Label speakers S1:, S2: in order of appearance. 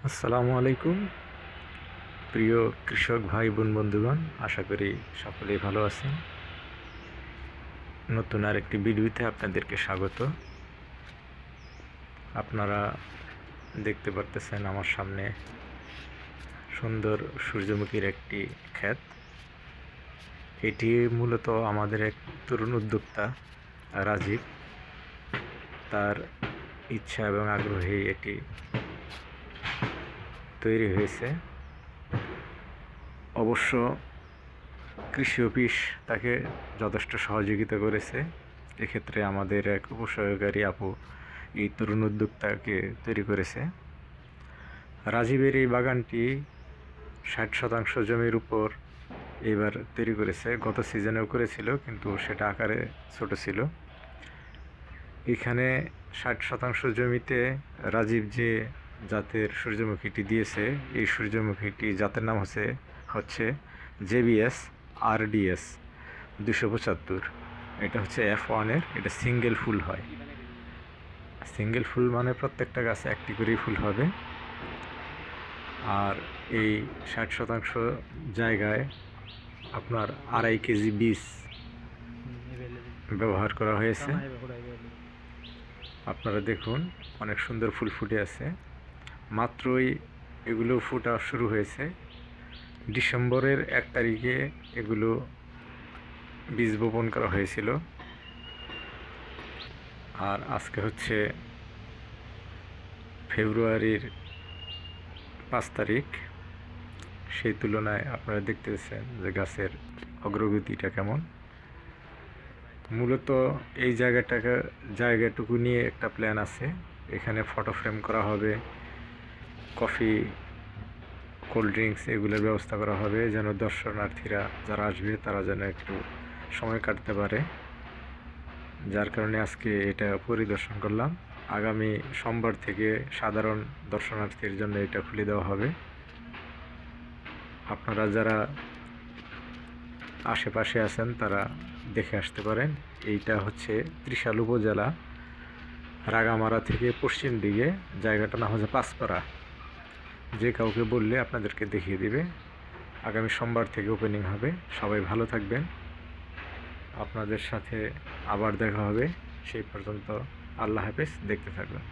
S1: আসসালামু আলাইকুম প্রিয় কৃষক ভাই বোন বন্ধুগণ, আশা করি সকলেই ভালো আছেন। নতুন আরেকটি ভিডিওতে আপনাদেরকে স্বাগত। আপনারা দেখতে পারতেছেন আমার সামনে সুন্দর সূর্যমুখীর একটি ক্ষেত। এটি মূলত আমাদের এক তরুণ উদ্যোক্তা রাজীব, তার ইচ্ছা এবং আগ্রহে এটি তৈরি হয়েছে। অবশ্য কৃষি অফিস তাকে যথেষ্ট সহযোগিতা করেছে। এক্ষেত্রে আমাদের এক উপসহকারী আপু এই তরুণ উদ্যোক্তাকে তৈরি করেছে। রাজীবের এই বাগানটি 60% জমির উপর এবার তৈরি করেছে। গত সিজনেও করেছিল, কিন্তু সেটা আকারে ছোট ছিল। এখানে 60% জমিতে রাজীব যে জাতের সূর্যমুখীটি দিয়েছে, এই সূর্যমুখীটি জাতের নাম হচ্ছে JBS RDS 275। এটা হচ্ছে F1-এর, এটা সিঙ্গেল ফুল হয়। সিঙ্গেল ফুল মানে প্রত্যেকটা গাছে একটি করেই ফুল হবে। আর এই 60% জায়গায় আপনার 2.5 কেজি বীজ ব্যবহার করা হয়েছে। আপনারা দেখুন, অনেক সুন্দর ফুল ফুটে আছে। মাত্রই এগুলো ফোটা শুরু হয়েছে। ডিসেম্বরের 1 তারিখে এগুলো বীজ বপন করা হয়েছিল, আর আজকে হচ্ছে ফেব্রুয়ারির 5 তারিখ। সেই তুলনায় আপনারা দেখতেছেন যে গাছের অগ্রগতিটা কেমন। মূলত এই জায়গাটুকু নিয়ে একটা প্ল্যান আছে। এখানে ফটো ফ্রেম করা হবে, কফি, কোল্ড ড্রিঙ্কস এগুলোর ব্যবস্থা করা হবে, যেন দর্শনার্থীরা যারা আসবে তারা যেন একটু সময় কাটতে পারে। যার কারণে আজকে এটা পরিদর্শন করলাম। আগামী সোমবার থেকে সাধারণ দর্শনার্থীর জন্য এটা খুলে দেওয়া হবে। আপনারা যারা আশেপাশে আছেন তারা দেখে আসতে পারেন। এইটা হচ্ছে ত্রিশাল উপজেলা, রাগামারা থেকে পশ্চিম দিকে। জায়গাটার নাম হচ্ছে পাঁচপাড়া। যে কাউকে বললে আপনাদেরকে দেখিয়ে দিবে। আগামী সোমবার থেকে ওপেনিং হবে। সবাই ভালো থাকবেন। আপনাদের সাথে আবার দেখা হবে। সেই পর্যন্ত আল্লাহ হাফেজ। দেখতে থাকবেন।